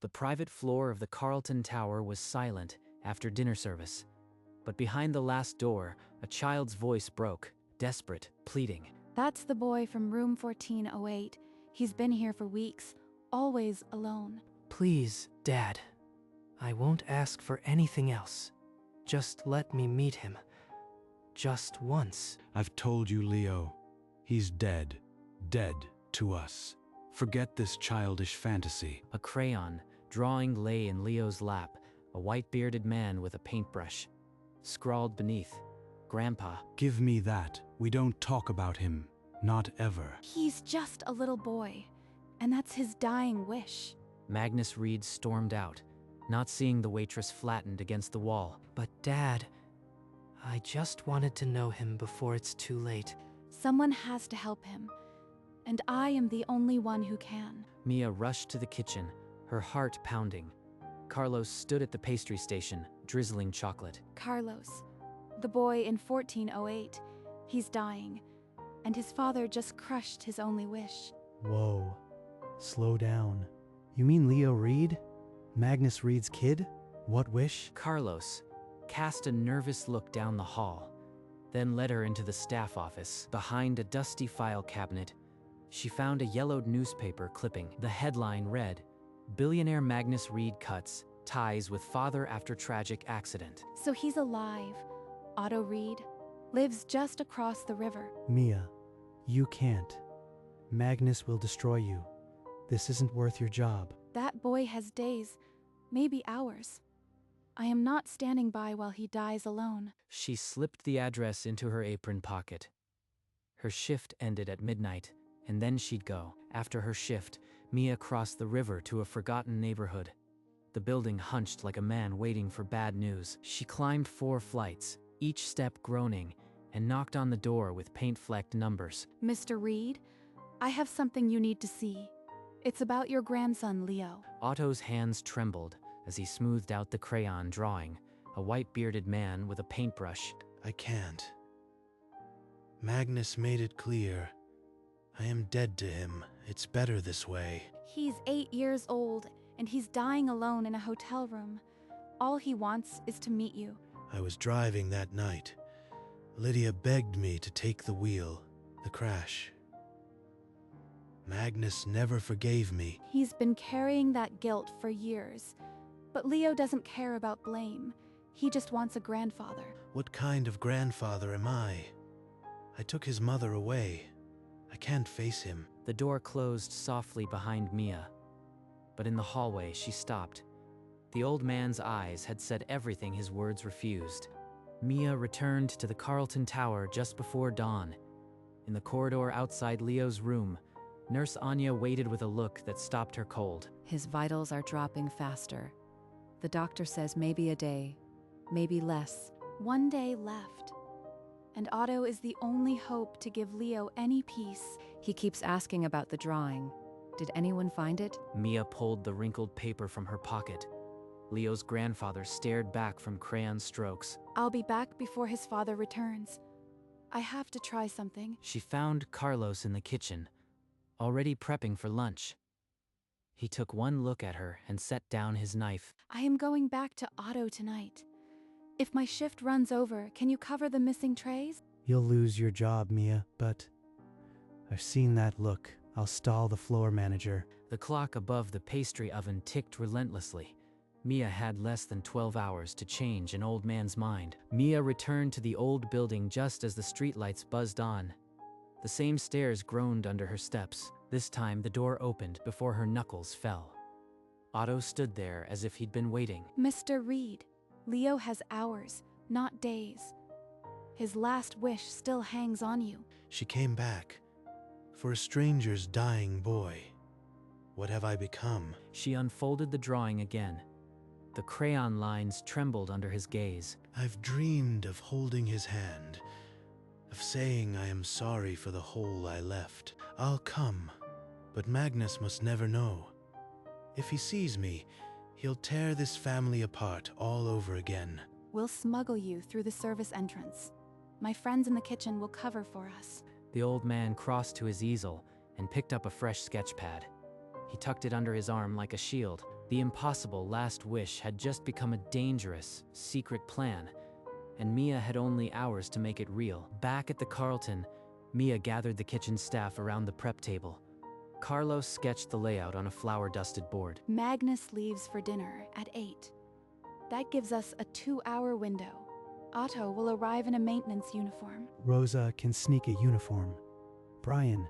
The private floor of the Carlton Tower was silent after dinner service. But behind the last door, a child's voice broke, desperate, pleading. That's the boy from room 1408. He's been here for weeks, always alone. Please, Dad. I won't ask for anything else. Just let me meet him. Just once. I've told you, Leo. He's dead. Dead to us. Forget this childish fantasy. A crayon, drawing lay in Leo's lap, a white-bearded man with a paintbrush. Scrawled beneath, Grandpa. Give me that. We don't talk about him. Not ever. He's just a little boy, and that's his dying wish. Magnus Reed stormed out, not seeing the waitress flattened against the wall. But Dad, I just wanted to know him before it's too late. Someone has to help him, and I am the only one who can. Mia rushed to the kitchen, her heart pounding. Carlos stood at the pastry station, drizzling chocolate. Carlos, the boy in 1408, he's dying, and his father just crushed his only wish. Whoa. Slow down. You mean Leo Reed? Magnus Reed's kid? What wish? Carlos cast a nervous look down the hall, then led her into the staff office. Behind a dusty file cabinet, she found a yellowed newspaper clipping. The headline read, "Billionaire Magnus Reed cuts ties with father after tragic accident." So he's alive. Otto Reed lives just across the river. Mia, you can't. Magnus will destroy you. This isn't worth your job. That boy has days, maybe hours. I am not standing by while he dies alone. She slipped the address into her apron pocket. Her shift ended at midnight, and then she'd go. After her shift, Mia crossed the river to a forgotten neighborhood. The building hunched like a man waiting for bad news. She climbed 4 flights, each step groaning, and knocked on the door with paint-flecked numbers. Mr. Reed, I have something you need to see. It's about your grandson, Leo. Otto's hands trembled as he smoothed out the crayon drawing, a white-bearded man with a paintbrush. I can't. Magnus made it clear. I am dead to him. It's better this way. He's 8 years old, and he's dying alone in a hotel room. All he wants is to meet you. I was driving that night. Lydia begged me to take the wheel, the crash. Magnus never forgave me. He's been carrying that guilt for years. But Leo doesn't care about blame. He just wants a grandfather. What kind of grandfather am I? I took his mother away. I can't face him. The door closed softly behind Mia. But in the hallway, she stopped. The old man's eyes had said everything his words refused. Mia returned to the Carlton Tower just before dawn. In the corridor outside Leo's room, Nurse Anya waited with a look that stopped her cold. His vitals are dropping faster. The doctor says maybe a day, maybe less. 1 day left. And Otto is the only hope to give Leo any peace. He keeps asking about the drawing. Did anyone find it? Mia pulled the wrinkled paper from her pocket. Leo's grandfather stared back from crayon strokes. I'll be back before his father returns. I have to try something. She found Carlos in the kitchen, already prepping for lunch. He took one look at her and set down his knife. I am going back to Otto tonight. If my shift runs over, can you cover the missing trays? You'll lose your job, Mia, but I've seen that look. I'll stall the floor manager. The clock above the pastry oven ticked relentlessly. Mia had less than 12 hours to change an old man's mind. Mia returned to the old building just as the streetlights buzzed on. The same stairs groaned under her steps. This time the door opened before her knuckles fell. Otto stood there as if he'd been waiting. Mr. Reed, Leo has hours, not days. His last wish still hangs on you. She came back. For a stranger's dying boy. What have I become? She unfolded the drawing again. The crayon lines trembled under his gaze. I've dreamed of holding his hand, of saying I am sorry for the hole I left. I'll come, but Magnus must never know. If he sees me, he'll tear this family apart all over again. We'll smuggle you through the service entrance. My friends in the kitchen will cover for us. The old man crossed to his easel and picked up a fresh sketch pad. He tucked it under his arm like a shield. The impossible last wish had just become a dangerous, secret plan, and Mia had only hours to make it real. Back at the Carlton, Mia gathered the kitchen staff around the prep table. Carlos sketched the layout on a flour-dusted board. Magnus leaves for dinner at 8. That gives us a 2-hour window. Otto will arrive in a maintenance uniform. Rosa can sneak a uniform. Brian,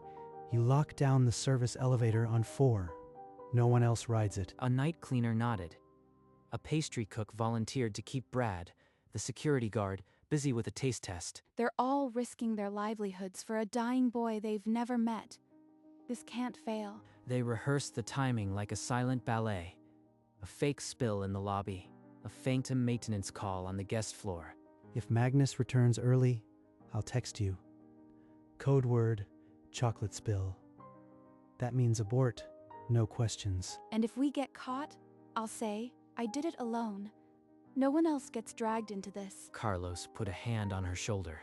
you lock down the service elevator on 4. No one else rides it. A night cleaner nodded. A pastry cook volunteered to keep Brad, the security guard, busy with a taste test. They're all risking their livelihoods for a dying boy they've never met. This can't fail. They rehearsed the timing like a silent ballet. A fake spill in the lobby. A phantom maintenance call on the guest floor. If Magnus returns early, I'll text you. Code word, chocolate spill. That means abort, no questions. And if we get caught, I'll say, I did it alone. No one else gets dragged into this. Carlos put a hand on her shoulder.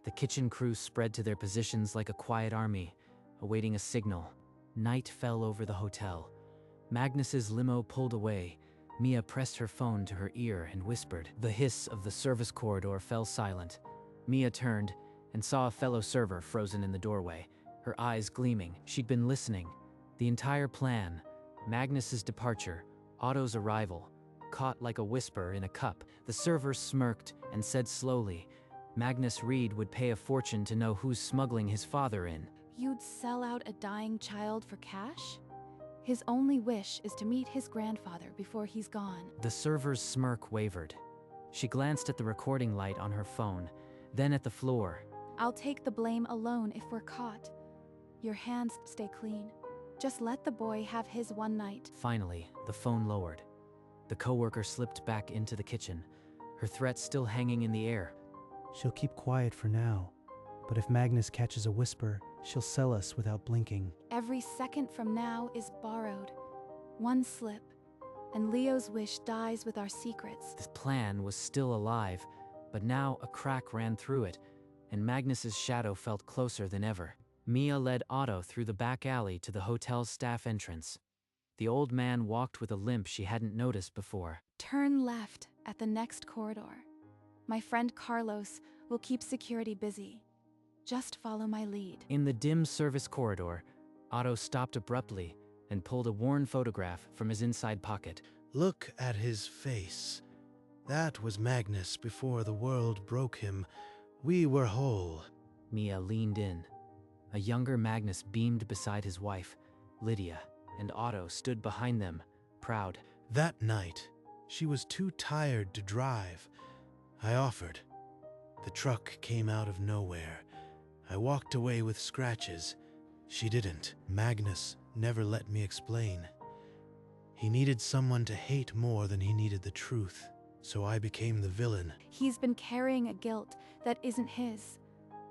The kitchen crew spread to their positions like a quiet army, awaiting a signal. Night fell over the hotel. Magnus's limo pulled away. Mia pressed her phone to her ear and whispered. The hiss of the service corridor fell silent. Mia turned and saw a fellow server frozen in the doorway, her eyes gleaming. She'd been listening. The entire plan, Magnus's departure, Otto's arrival, caught like a whisper in a cup. The server smirked and said slowly, Magnus Reed would pay a fortune to know who's smuggling his father in. You'd sell out a dying child for cash? His only wish is to meet his grandfather before he's gone. The server's smirk wavered. She glanced at the recording light on her phone, then at the floor. I'll take the blame alone if we're caught. Your hands stay clean. Just let the boy have his one night. Finally, the phone lowered. The coworker slipped back into the kitchen, her threat still hanging in the air. She'll keep quiet for now, but if Magnus catches a whisper, she'll sell us without blinking. Every second from now is borrowed. One slip, and Leo's wish dies with our secrets. The plan was still alive, but now a crack ran through it, and Magnus's shadow felt closer than ever. Mia led Otto through the back alley to the hotel's staff entrance. The old man walked with a limp she hadn't noticed before. Turn left at the next corridor. My friend Carlos will keep security busy. Just follow my lead. In the dim service corridor, Otto stopped abruptly and pulled a worn photograph from his inside pocket. Look at his face. That was Magnus before the world broke him. We were whole. Mia leaned in. A younger Magnus beamed beside his wife, Lydia, and Otto stood behind them, proud. That night, she was too tired to drive. I offered. The truck came out of nowhere. I walked away with scratches. She didn't. Magnus never let me explain. He needed someone to hate more than he needed the truth, so I became the villain. He's been carrying a guilt that isn't his.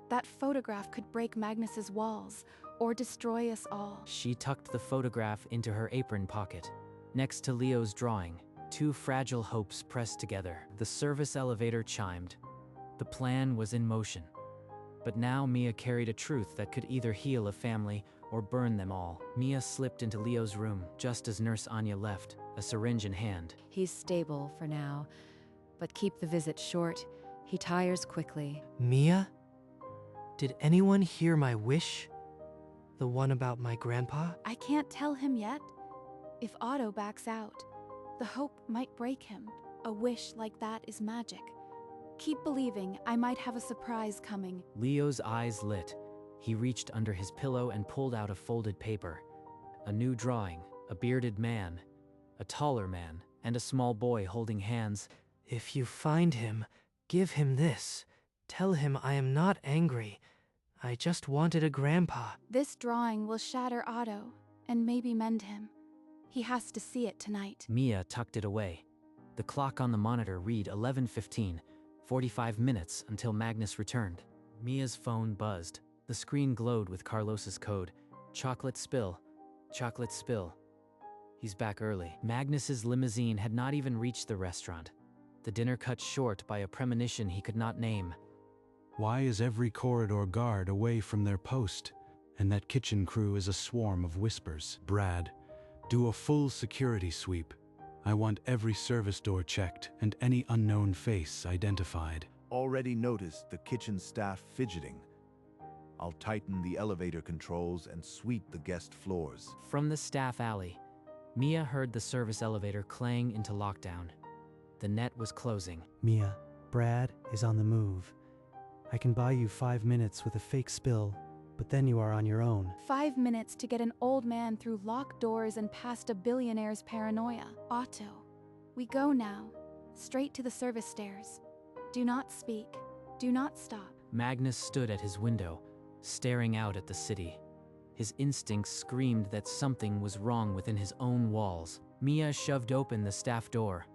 That photograph could break Magnus's walls or destroy us all. She tucked the photograph into her apron pocket. Next to Leo's drawing, two fragile hopes pressed together. The service elevator chimed. The plan was in motion. But now Mia carried a truth that could either heal a family or burn them all. Mia slipped into Leo's room just as Nurse Anya left, a syringe in hand. He's stable for now, but keep the visit short. He tires quickly. Mia? Did anyone hear my wish? The one about my grandpa? I can't tell him yet. If Otto backs out, the hope might break him. A wish like that is magic. Keep believing, I might have a surprise coming. Leo's eyes lit. He reached under his pillow and pulled out a folded paper. A new drawing, a bearded man, a taller man, and a small boy holding hands. If you find him, give him this. Tell him I am not angry. I just wanted a grandpa. This drawing will shatter Otto and maybe mend him. He has to see it tonight. Mia tucked it away. The clock on the monitor read 11:15, 45 minutes until Magnus returned. Mia's phone buzzed. The screen glowed with Carlos's code. Chocolate spill. Chocolate spill. He's back early. Magnus's limousine had not even reached the restaurant. The dinner cut short by a premonition he could not name. Why is every corridor guard away from their post? And that kitchen crew is a swarm of whispers. Brad, Do a full security sweep. I want every service door checked and any unknown face identified. Already noticed the kitchen staff fidgeting. I'll tighten the elevator controls and sweep the guest floors. From the staff alley, Mia heard the service elevator clang into lockdown. The net was closing. Mia, Brad is on the move. I can buy you 5 minutes with a fake spill, but then you are on your own. 5 minutes to get an old man through locked doors and past a billionaire's paranoia. Otto, we go now. Straight to the service stairs. Do not speak. Do not stop. Magnus stood at his window, staring out at the city. His instincts screamed that something was wrong within his own walls. Mia shoved open the staff door.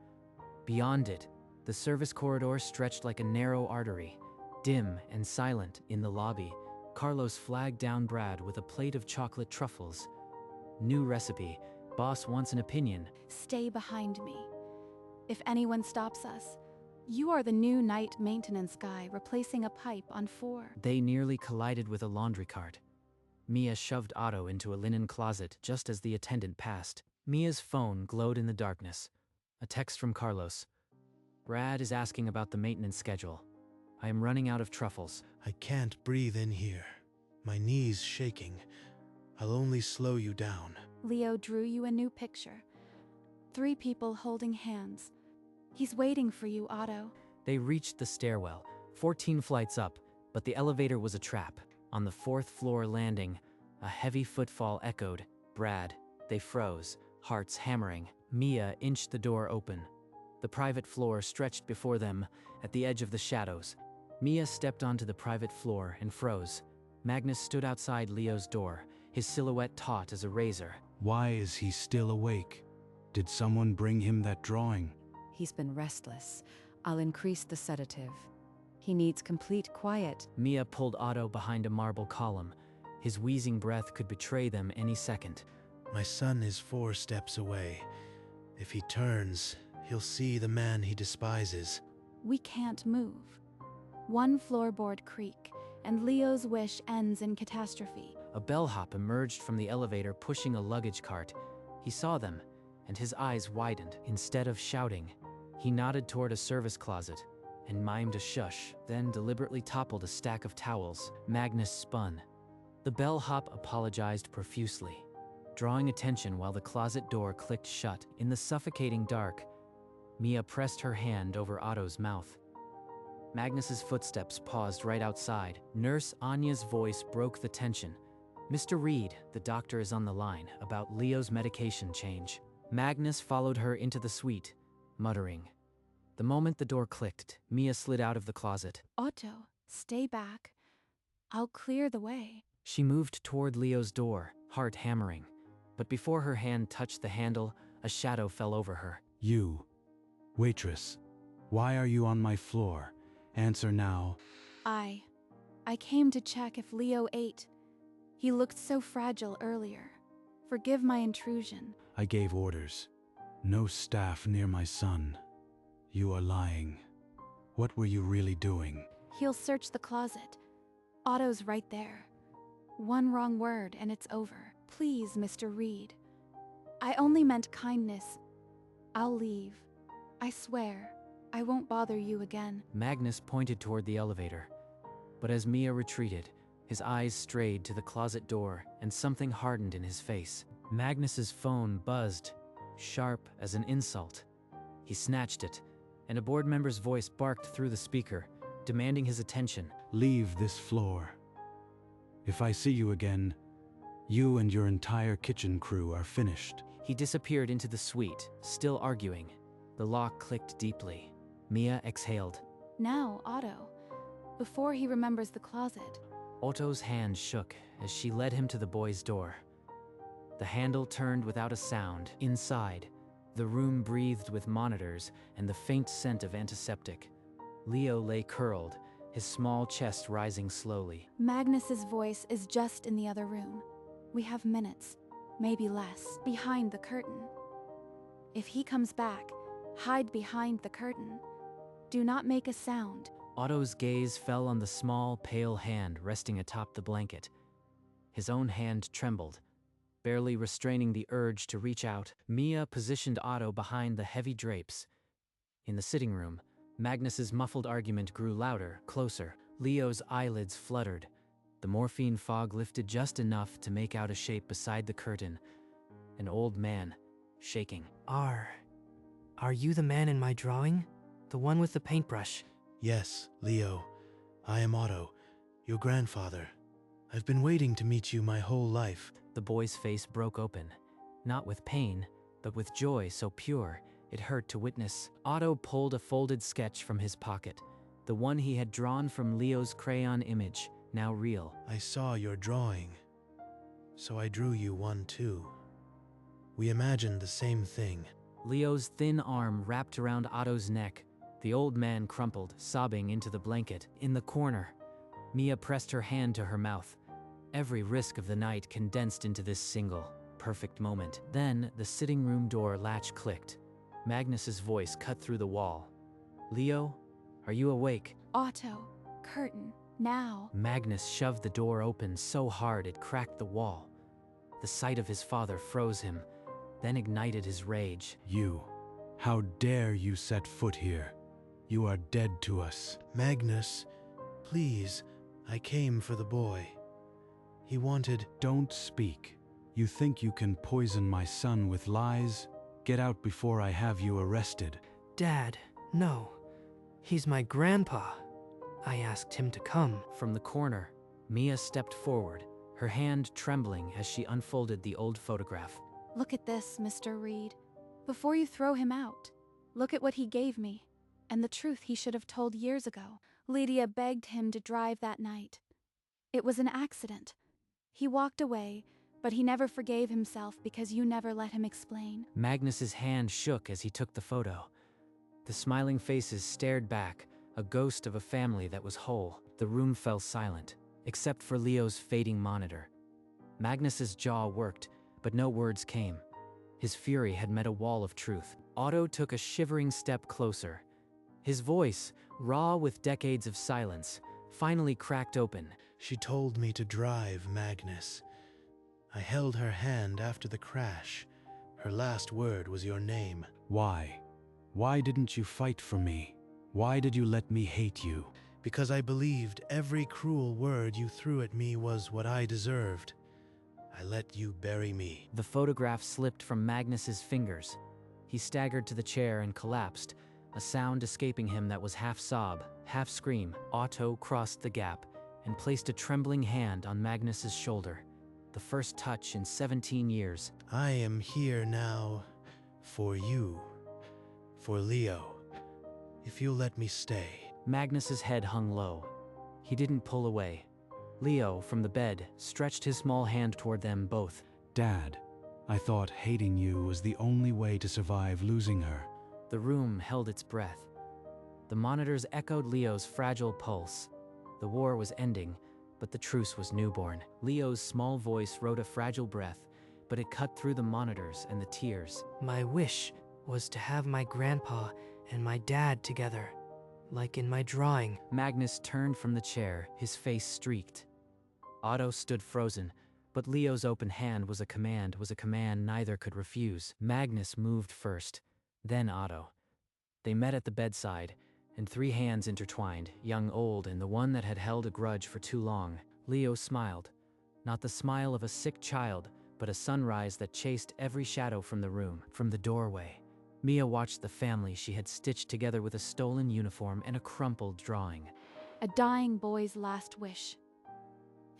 Beyond it, the service corridor stretched like a narrow artery. Dim and silent in the lobby, Carlos flagged down Brad with a plate of chocolate truffles. New recipe. Boss wants an opinion. Stay behind me. If anyone stops us, you are the new night maintenance guy replacing a pipe on 4. They nearly collided with a laundry cart. Mia shoved Otto into a linen closet just as the attendant passed. Mia's phone glowed in the darkness. A text from Carlos. Brad is asking about the maintenance schedule. I am running out of truffles. I can't breathe in here. My knees shaking. I'll only slow you down. Leo drew you a new picture. 3 people holding hands. He's waiting for you, Otto. They reached the stairwell, 14 flights up, but the elevator was a trap. On the 4th floor landing, a heavy footfall echoed. Brad. They froze, hearts hammering. Mia inched the door open. The private floor stretched before them, at the edge of the shadows. Mia stepped onto the private floor and froze. Magnus stood outside Leo's door, his silhouette taut as a razor. Why is he still awake? Did someone bring him that drawing? He's been restless. I'll increase the sedative. He needs complete quiet. Mia pulled Otto behind a marble column. His wheezing breath could betray them any second. My son is 4 steps away. If he turns, he'll see the man he despises. We can't move. 1 floorboard creak, and Leo's wish ends in catastrophe. A bellhop emerged from the elevator pushing a luggage cart. He saw them, and his eyes widened. Instead of shouting, he nodded toward a service closet and mimed a shush, then deliberately toppled a stack of towels. Magnus spun. The bellhop apologized profusely, drawing attention while the closet door clicked shut. In the suffocating dark, Mia pressed her hand over Otto's mouth. Magnus's footsteps paused right outside. Nurse Anya's voice broke the tension. Mr. Reed, the doctor is on the line about Leo's medication change. Magnus followed her into the suite, muttering. The moment the door clicked, Mia slid out of the closet. Otto, stay back. I'll clear the way. She moved toward Leo's door, heart hammering. But before her hand touched the handle, a shadow fell over her. You. Waitress. Why are you on my floor? Answer now. I came to check if Leo ate. He looked so fragile earlier. Forgive my intrusion. I gave orders. No staff near my son. You are lying. What were you really doing? He'll search the closet. Otto's right there. 1 wrong word and it's over. Please, Mr. Reed. I only meant kindness. I'll leave. I swear, I won't bother you again. Magnus pointed toward the elevator. But as Mia retreated, his eyes strayed to the closet door and something hardened in his face. Magnus's phone buzzed, sharp as an insult. He snatched it, and a board member's voice barked through the speaker, demanding his attention. Leave this floor. If I see you again, you and your entire kitchen crew are finished. He disappeared into the suite, still arguing. The lock clicked deeply. Mia exhaled. Now, Otto. Before he remembers the closet. Otto's hand shook as she led him to the boy's door. The handle turned without a sound. Inside, the room breathed with monitors and the faint scent of antiseptic. Leo lay curled, his small chest rising slowly. Magnus's voice is just in the other room. We have minutes, maybe less, behind the curtain. If he comes back, hide behind the curtain. Do not make a sound. Otto's gaze fell on the small, pale hand resting atop the blanket. His own hand trembled. barely restraining the urge to reach out. Mia positioned Otto behind the heavy drapes. In the sitting room, Magnus's muffled argument grew louder, closer. Leo's eyelids fluttered. The morphine fog lifted just enough to make out a shape beside the curtain. An old man, shaking. Are you the man in my drawing? The one with the paintbrush? Yes, Leo. I am Otto, your grandfather. I've been waiting to meet you my whole life. The boy's face broke open, not with pain, but with joy so pure it hurt to witness. Otto pulled a folded sketch from his pocket, the one he had drawn from Leo's crayon image, now real. I saw your drawing, so I drew you one too. We imagined the same thing. Leo's thin arm wrapped around Otto's neck. The old man crumpled, sobbing into the blanket. In the corner, Mia pressed her hand to her mouth. Every risk of the night condensed into this single, perfect moment. Then, the sitting room door latch clicked. Magnus's voice cut through the wall. "Leo, are you awake?" Otto, curtain, now. Magnus shoved the door open so hard it cracked the wall. The sight of his father froze him, then ignited his rage. You, how dare you set foot here? You are dead to us. Magnus, please, I came for the boy. He wanted... Don't speak. You think you can poison my son with lies? Get out before I have you arrested. Dad, no. He's my grandpa. I asked him to come. From the corner, Mia stepped forward, her hand trembling as she unfolded the old photograph. Look at this, Mr. Reed. Before you throw him out, look at what he gave me, and the truth he should have told years ago. Lydia begged him to drive that night. It was an accident. He walked away, but he never forgave himself because you never let him explain. Magnus's hand shook as he took the photo. The smiling faces stared back, a ghost of a family that was whole. The room fell silent, except for Leo's fading monitor. Magnus's jaw worked, but no words came. His fury had met a wall of truth. Otto took a shivering step closer. His voice, raw with decades of silence, finally cracked open. She told me to drive, Magnus. I held her hand after the crash. Her last word was your name. Why? Why didn't you fight for me? Why did you let me hate you? Because I believed every cruel word you threw at me was what I deserved. I let you bury me. The photograph slipped from Magnus's fingers. He staggered to the chair and collapsed, a sound escaping him that was half sob, half scream. Otto crossed the gap and placed a trembling hand on Magnus's shoulder. The first touch in 17 years. I am here now for you, for Leo, if you'll let me stay. Magnus's head hung low. He didn't pull away. Leo, from the bed, stretched his small hand toward them both. Dad, I thought hating you was the only way to survive losing her. The room held its breath. The monitors echoed Leo's fragile pulse. The war was ending, but the truce was newborn. Leo's small voice wrote a fragile breath, but it cut through the monitors and the tears. My wish was to have my grandpa and my dad together, like in my drawing. Magnus turned from the chair, his face streaked. Otto stood frozen, but Leo's open hand was a command neither could refuse. Magnus moved first, then Otto. They met at the bedside, and 3 hands intertwined, young, old, and the one that had held a grudge for too long. Leo smiled, not the smile of a sick child, but a sunrise that chased every shadow from the room. From the doorway, Mia watched the family she had stitched together with a stolen uniform and a crumpled drawing. A dying boy's last wish.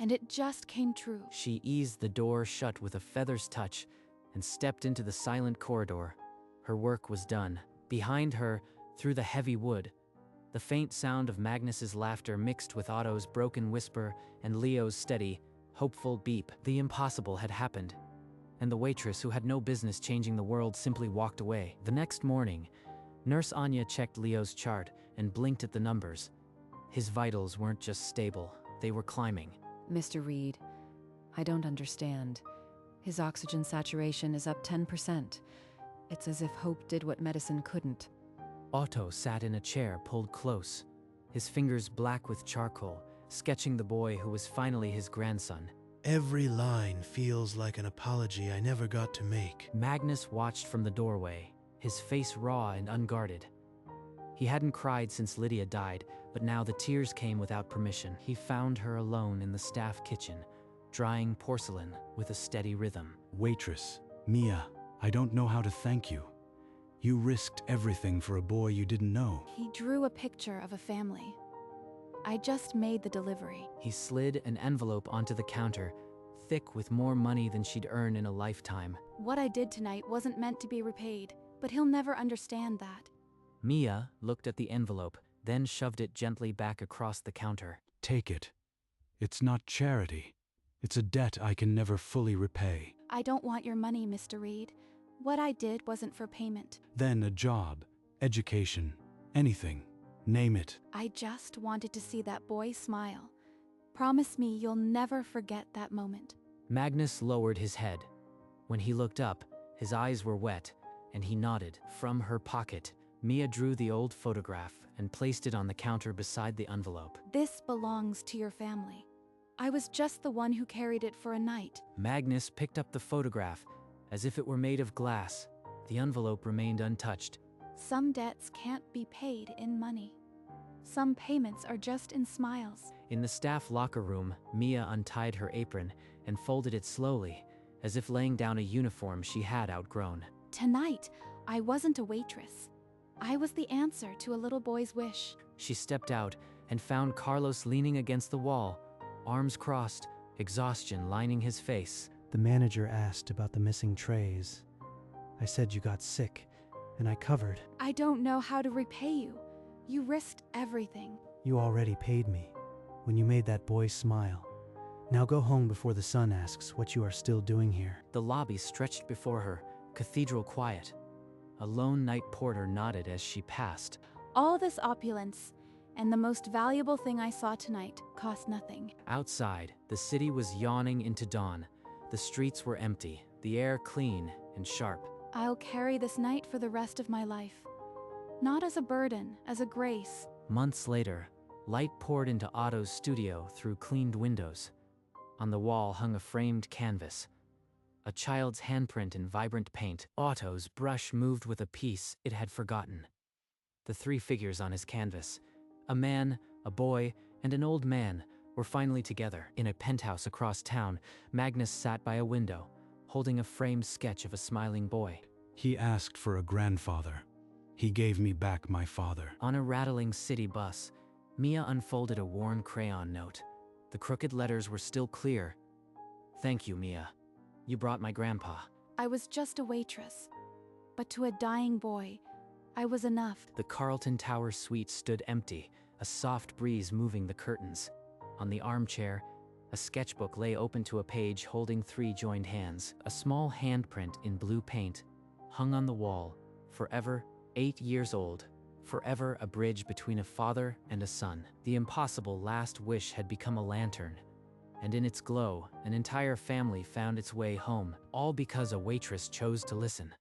And it just came true. She eased the door shut with a feather's touch and stepped into the silent corridor. Her work was done. Behind her, through the heavy wood, the faint sound of Magnus's laughter mixed with Otto's broken whisper and Leo's steady, hopeful beep. The impossible had happened, and the waitress who had no business changing the world simply walked away. The next morning, Nurse Anya checked Leo's chart and blinked at the numbers. His vitals weren't just stable, they were climbing. Mr. Reed, I don't understand. His oxygen saturation is up 10%. It's as if hope did what medicine couldn't. Otto sat in a chair pulled close, his fingers black with charcoal, sketching the boy who was finally his grandson. Every line feels like an apology I never got to make. Magnus watched from the doorway, his face raw and unguarded. He hadn't cried since Lydia died, but now the tears came without permission. He found her alone in the staff kitchen, drying porcelain with a steady rhythm. Waitress, Mia, I don't know how to thank you. You risked everything for a boy you didn't know. He drew a picture of a family. I just made the delivery. He slid an envelope onto the counter, thick with more money than she'd earn in a lifetime. What I did tonight wasn't meant to be repaid, but he'll never understand that. Mia looked at the envelope, then shoved it gently back across the counter. Take it. It's not charity. It's a debt I can never fully repay. I don't want your money, Mr. Reed. What I did wasn't for payment. Then a job, education, anything. Name it. I just wanted to see that boy smile. Promise me you'll never forget that moment. Magnus lowered his head. When he looked up, his eyes were wet, and he nodded. From her pocket, Mia drew the old photograph and placed it on the counter beside the envelope. This belongs to your family. I was just the one who carried it for a night. Magnus picked up the photograph as if it were made of glass. The envelope remained untouched. Some debts can't be paid in money. Some payments are just in smiles. In the staff locker room, Mia untied her apron and folded it slowly, as if laying down a uniform she had outgrown. Tonight, I wasn't a waitress. I was the answer to a little boy's wish. She stepped out and found Carlos leaning against the wall, arms crossed, exhaustion lining his face. The manager asked about the missing trays. I said you got sick, and I covered. I don't know how to repay you. You risked everything. You already paid me when you made that boy smile. Now go home before the sun asks what you are still doing here. The lobby stretched before her, cathedral quiet. A lone night porter nodded as she passed. All this opulence, and the most valuable thing I saw tonight, cost nothing. Outside, the city was yawning into dawn. The streets were empty, the air clean and sharp. I'll carry this night for the rest of my life. Not as a burden, as a grace. Months later, light poured into Otto's studio through cleaned windows. On the wall hung a framed canvas, a child's handprint in vibrant paint. Otto's brush moved with a piece it had forgotten. The three figures on his canvas, a man, a boy, and an old man, were finally together. In a penthouse across town, Magnus sat by a window, holding a framed sketch of a smiling boy. He asked for a grandfather. He gave me back my father. On a rattling city bus, Mia unfolded a worn crayon note. The crooked letters were still clear. Thank you, Mia. You brought my grandpa. I was just a waitress. But to a dying boy, I was enough. The Carlton Tower suite stood empty, a soft breeze moving the curtains. On the armchair, a sketchbook lay open to a page holding three joined hands. A small handprint in blue paint hung on the wall, forever 8 years old, forever a bridge between a father and a son. The impossible last wish had become a lantern, and in its glow, an entire family found its way home, all because a waitress chose to listen.